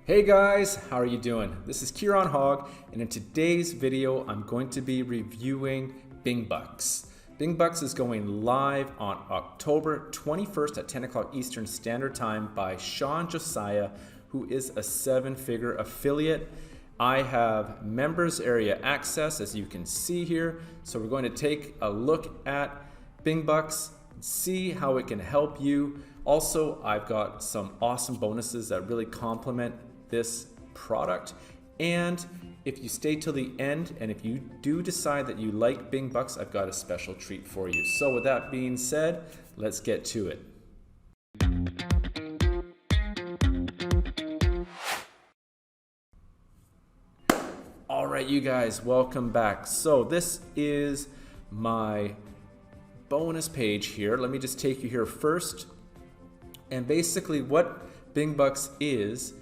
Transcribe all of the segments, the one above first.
Hey guys, how are you doing? This is Kieran Hogg, and in today's video, I'm going to be reviewing BingBucks. BingBucks is going live on October 21st at 10 o'clock Eastern Standard Time by Sean Josiah, who is a 7-figure affiliate. I have members area access, as you can see here. So we're going to take a look at BingBucks, see how it can help you. Also, I've got some awesome bonuses that really complement this product. And if you stay till the end, and if you do decide that you like BingBucks, I've got a special treat for you. So with that being said, let's get to it. All right, you guys, welcome back. So this is my bonus page here. Let me just take you here first. And basically what BingBucks is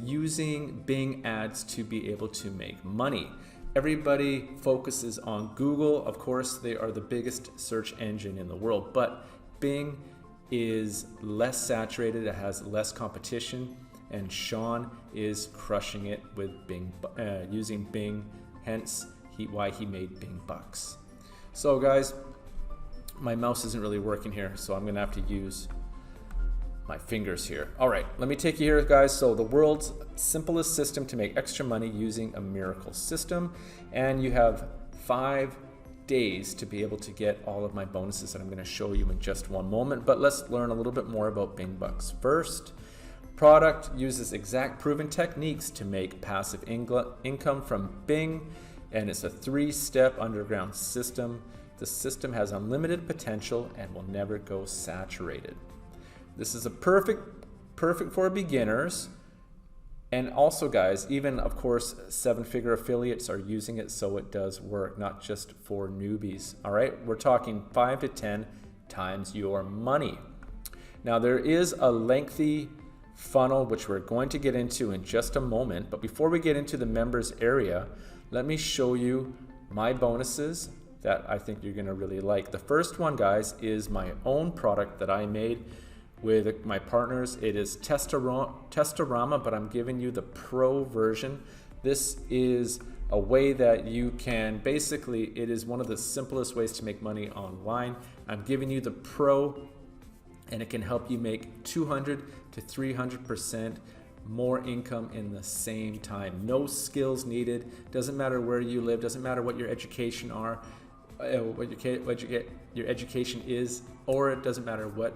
using Bing ads to be able to make money. Everybody focuses on Google. Of course, they are the biggest search engine in the world, but Bing is less saturated. It has less competition, and Sean is crushing it with Bing, using Bing, hence why he made BingBucks. So guys, my mouse isn't really working here, so I'm gonna have to use my fingers here. All right, let me take you here, guys. So the world's simplest system to make extra money using a miracle system. And you have 5 days to be able to get all of my bonuses that I'm gonna show you in just one moment. But let's learn a little bit more about BingBucks. First, product uses exact proven techniques to make passive income from Bing. And it's a 3-step underground system. The system has unlimited potential and will never go saturated. This is a perfect for beginners. And also guys, even of course, 7-figure affiliates are using it, so it does work, not just for newbies. All right, we're talking 5 to 10 times your money. Now there is a lengthy funnel, which we're going to get into in just a moment. But before we get into the members area, let me show you my bonuses that I think you're gonna really like. The first one, guys, is my own product that I made with my partners. It is Testorama, but I'm giving you the pro version. This is a way that you can basically, it is one of the simplest ways to make money online. I'm giving you the pro, and it can help you make 200 to 300% more income in the same time. No skills needed. Doesn't matter where you live. Doesn't matter what your education are, what your education is, or it doesn't matter what.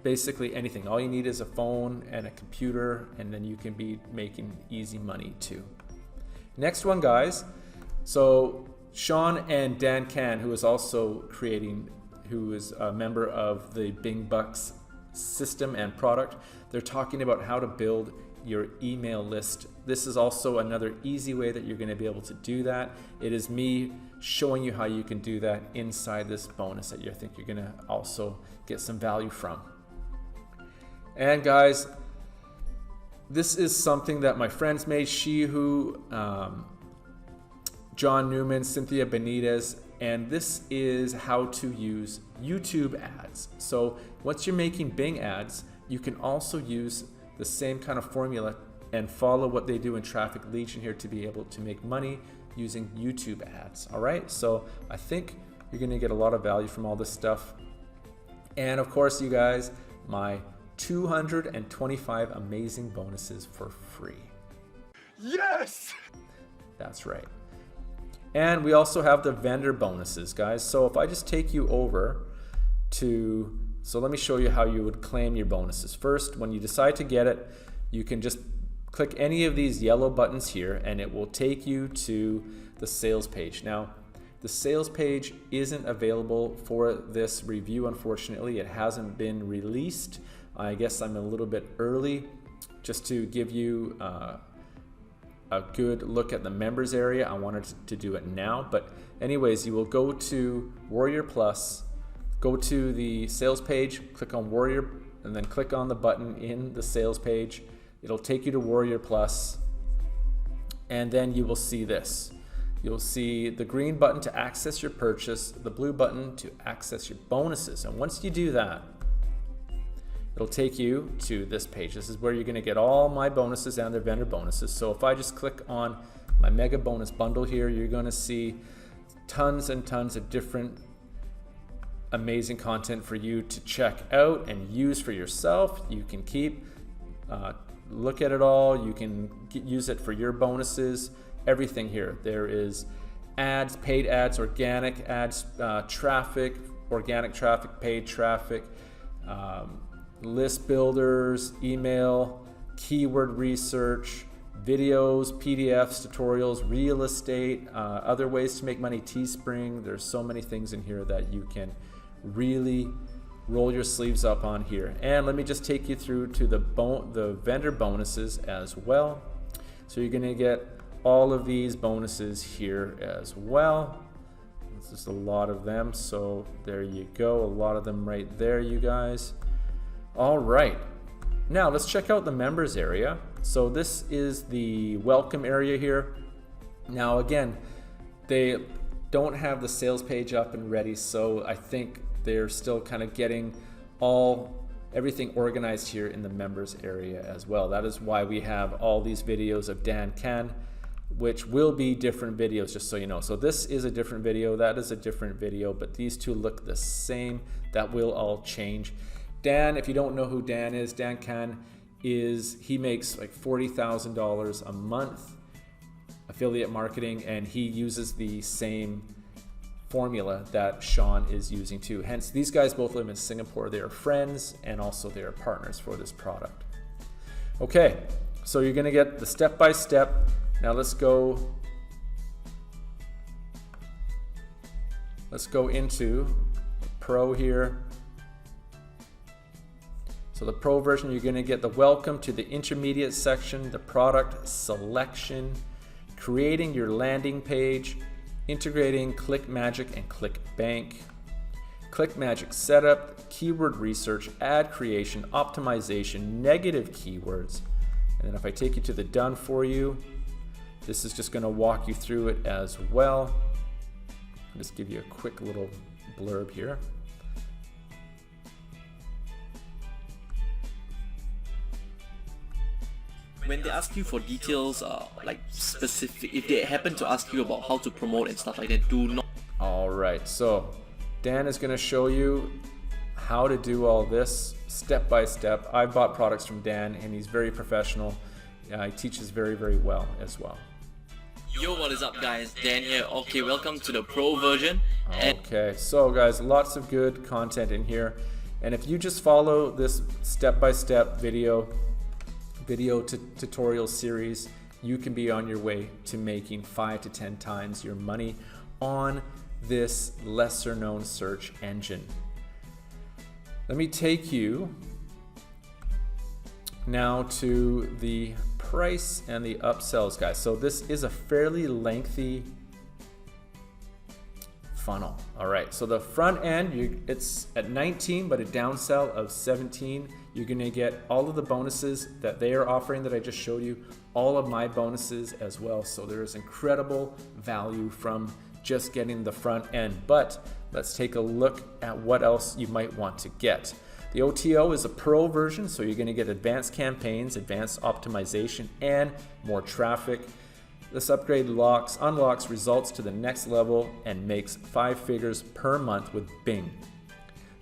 Basically anything. All you need is a phone and a computer, and then you can be making easy money too. Next one, guys. So Sean and Dan Can, who is also who is a member of the BingBucks system and product, they're talking about how to build your email list. This is also another easy way that you're going to be able to do that. It is me showing you how you can do that inside this bonus that you think you're going to also get some value from. And guys, this is something that my friends made, John Newman, Cynthia Benitez, and this is how to use YouTube ads. So once you're making Bing ads, you can also use the same kind of formula and follow what they do in Traffic Legion here to be able to make money using YouTube ads. All right, so I think you're gonna get a lot of value from all this stuff. And of course, you guys, my 225 amazing bonuses for free. Yes! That's right. And we also have the vendor bonuses, guys. So if I just take you over to, so let me show you how you would claim your bonuses. First, when you decide to get it, you can just click any of these yellow buttons here, and it will take you to the sales page. Now, the sales page isn't available for this review, unfortunately. It hasn't been released. I guess I'm a little bit early just to give you a good look at the members area. I wanted to do it now, but anyways, you will go to Warrior Plus, go to the sales page, click on Warrior, and then click on the button in the sales page. It'll take you to Warrior Plus, and then you will see this. You'll see the green button to access your purchase, the blue button to access your bonuses. And once you do that, it'll take you to this page. This is where you're going to get all my bonuses and their vendor bonuses. So if I just click on my mega bonus bundle here, you're going to see tons and tons of different amazing content for you to check out and use for yourself. You can keep, look at it all. You can use it for your bonuses, everything here. There is ads, paid ads, organic ads, traffic, organic traffic, paid traffic, list builders, email, keyword research, videos, PDFs, tutorials, real estate, other ways to make money, Teespring. There's so many things in here that you can really roll your sleeves up on here. And let me just take you through to the vendor bonuses as well. So you're going to get all of these bonuses here as well. This is a lot of them, so there you go, a lot of them right there, you guys. All right, now let's check out the members area. So this is the welcome area here. Now again, they don't have the sales page up and ready, so I think they're still kind of getting everything organized here in the members area as well. That is why we have all these videos of Dan Can, which will be different videos, just so you know. So this is a different video, that is a different video, but these two look the same. That will all change. Dan, if you don't know who Dan is, Dan Can he makes like $40,000 a month affiliate marketing, and he uses the same formula that Sean is using too. Hence, these guys both live in Singapore. They are friends, and also they are partners for this product. Okay, so you're gonna get the step-by-step. Now let's go into Pro here. So the Pro version, you're going to get the welcome to the intermediate section, the product selection, creating your landing page, integrating ClickMagick and ClickBank, ClickMagick setup, keyword research, ad creation, optimization, negative keywords. And then if I take you to the done for you, this is just going to walk you through it as well. I'll just give you a quick little blurb here. When they ask you for details, like specific, if they happen to ask you about how to promote and stuff like that, do not. All right, so Dan is going to show you how to do all this step by step. I've bought products from Dan, and he's very professional. He teaches very, very well as well. Yo, what is up, guys? Dan here. Okay, welcome to the Pro version. Okay, so guys, lots of good content in here, and if you just follow this step-by-step video tutorial series, you can be on your way to making 5 to 10 times your money on this lesser known search engine. Let me take you now to the price and the upsells, guys. So this is a fairly lengthy funnel. All right, so the front end, it's at 19, but a downsell of 17. You're gonna get all of the bonuses that they are offering that I just showed you, all of my bonuses as well. So there is incredible value from just getting the front end. But let's take a look at what else you might want to get. The OTO is a pro version, so you're gonna get advanced campaigns, advanced optimization, and more traffic. This upgrade unlocks results to the next level and makes 5 figures per month with Bing.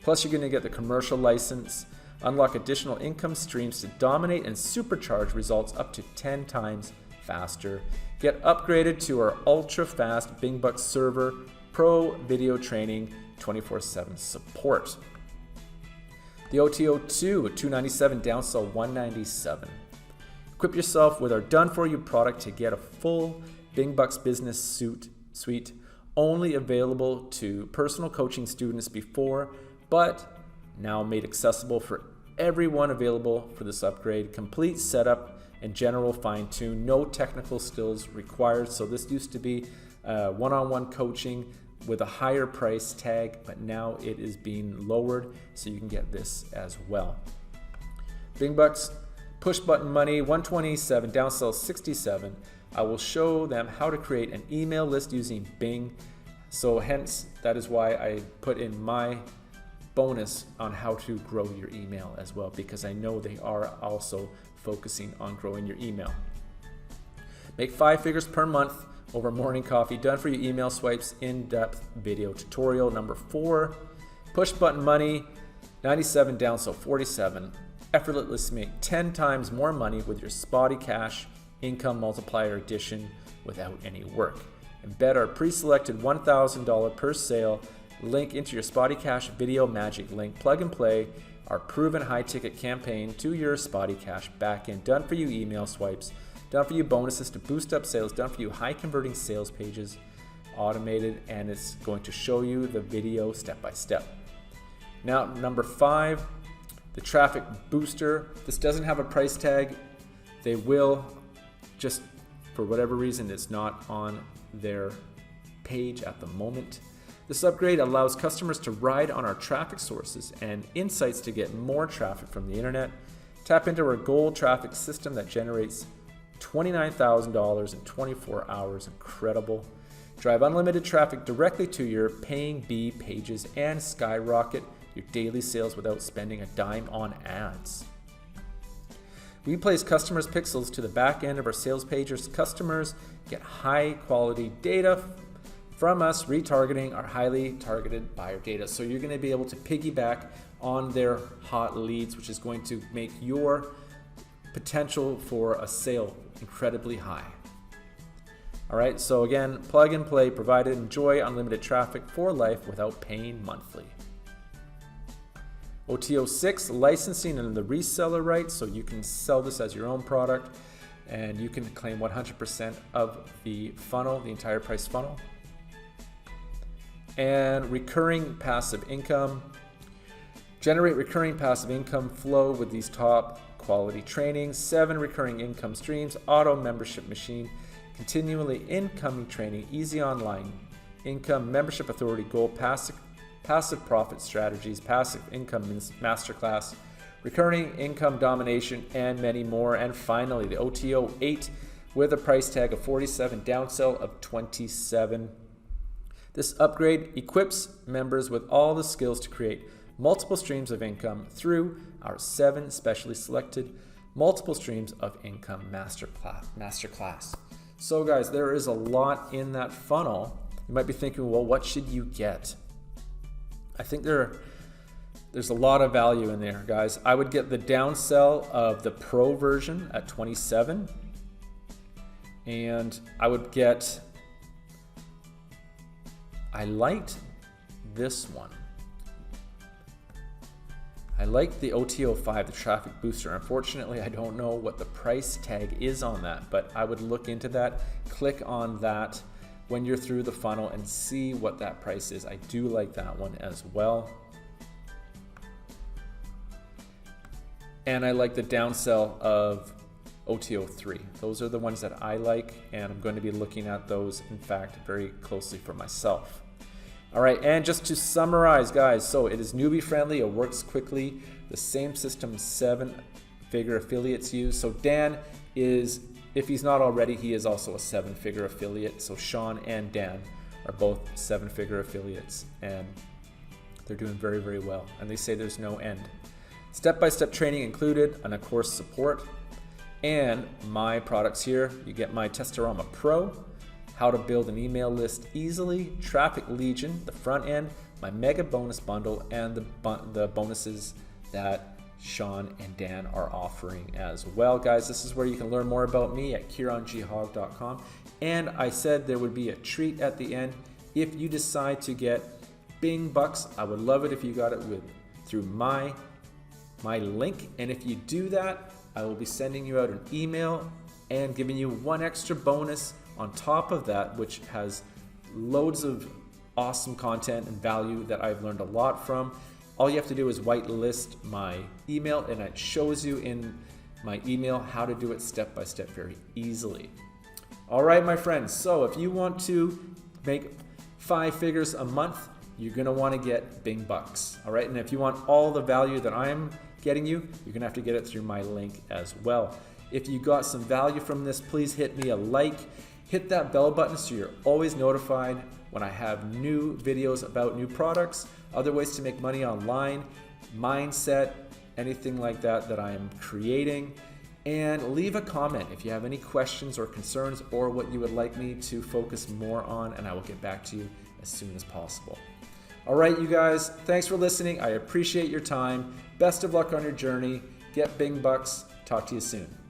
Plus, you're gonna get the commercial license, unlock additional income streams to dominate and supercharge results up to 10 times faster. Get upgraded to our ultra-fast BingBucks server, pro video training, 24/7 support. The OTO 2 at $297, downsell $197. Equip yourself with our done-for-you product to get a full BingBucks business suite, only available to personal coaching students before, but now made accessible for everyone available for this upgrade. Complete setup and general fine-tune, no technical skills required. So this used to be one-on-one coaching with a higher price tag, but now it is being lowered, so you can get this as well. BingBucks push button money, $127, downsell $67. I will show them how to create an email list using Bing. So hence, that is why I put in my bonus on how to grow your email as well, because I know they are also focusing on growing your email. Make 5 figures per month over morning coffee, done for you email swipes, in-depth video tutorial. Number 4, push button money, 97 down, so 47. Effortlessly make 10 times more money with your Spotty Cash income multiplier edition without any work. Embed our pre-selected $1,000 per sale link into your Spotty Cash video magic link. Plug and play our proven high ticket campaign to your Spotty Cash backend. Done for you email swipes, done for you bonuses to boost up sales, done for you high converting sales pages, automated, and it's going to show you the video step by step. Now, number 5, the traffic booster. This doesn't have a price tag. They will, just for whatever reason, it's not on their page at the moment. This upgrade allows customers to ride on our traffic sources and insights to get more traffic from the internet. Tap into our gold traffic system that generates $29,000 in 24 hours. Incredible. Drive unlimited traffic directly to your paying bee pages and skyrocket your daily sales without spending a dime on ads. We place customers' pixels to the back end of our sales pages. Customers get high quality data from us, retargeting our highly targeted buyer data. So you're going to be able to piggyback on their hot leads, which is going to make your potential for a sale incredibly high. All right, so again, plug and play provided. Enjoy unlimited traffic for life without paying monthly. OTO 6, licensing and the reseller rights, so you can sell this as your own product and you can claim 100% of the funnel, the entire price funnel. And recurring passive income. Generate recurring passive income flow with these top quality trainings. 7 recurring income streams, auto membership machine, continually incoming training, easy online income, membership authority gold, passive profit strategies, passive income masterclass, recurring income domination, and many more. And finally, the OTO 8 with a price tag of 47, downsell of 27. This upgrade equips members with all the skills to create multiple streams of income through our 7 specially selected multiple streams of income masterclass. So guys, there is a lot in that funnel. You might be thinking, well, what should you get? I think there's a lot of value in there, guys. I would get the downsell of the pro version at 27, and I liked this one. I like the OTO 5, the traffic booster. Unfortunately, I don't know what the price tag is on that, but I would look into that. Click on that when you're through the funnel and see what that price is. I do like that one as well. And I like the downsell of OTO 3. Those are the ones that I like, and I'm going to be looking at those, in fact, very closely for myself. All right, and just to summarize, guys, so it is newbie friendly, it works quickly, the same system 7-figure affiliates use. So Dan is, if he's not already, he is also a 7-figure affiliate. So Sean and Dan are both 7-figure affiliates, and they're doing very, very well. And they say there's no end. Step-by-step training included, and of course support. And my products here, you get my Testorama Pro, how to build an email list easily, Traffic Legion, the front end, my mega bonus bundle, and the bonuses that Sean and Dan are offering as well. Guys, this is where you can learn more about me at KieranGHogg.com. And I said there would be a treat at the end if you decide to get BingBucks. I would love it if you got it through my link. And if you do that, I will be sending you out an email and giving you one extra bonus on top of that, which has loads of awesome content and value that I've learned a lot from. All you have to do is whitelist my email, and it shows you in my email how to do it step by step very easily. All right, my friends, so if you want to make 5 figures a month, you're going to want to get BingBucks. All right, and if you want all the value that I'm getting you, you're going to have to get it through my link as well. If you got some value from this, please hit me a like. Hit that bell button so you're always notified when I have new videos about new products, other ways to make money online, mindset, anything like that that I am creating. And leave a comment if you have any questions or concerns or what you would like me to focus more on, and I will get back to you as soon as possible. All right, you guys, thanks for listening. I appreciate your time. Best of luck on your journey. Get BingBucks. Talk to you soon.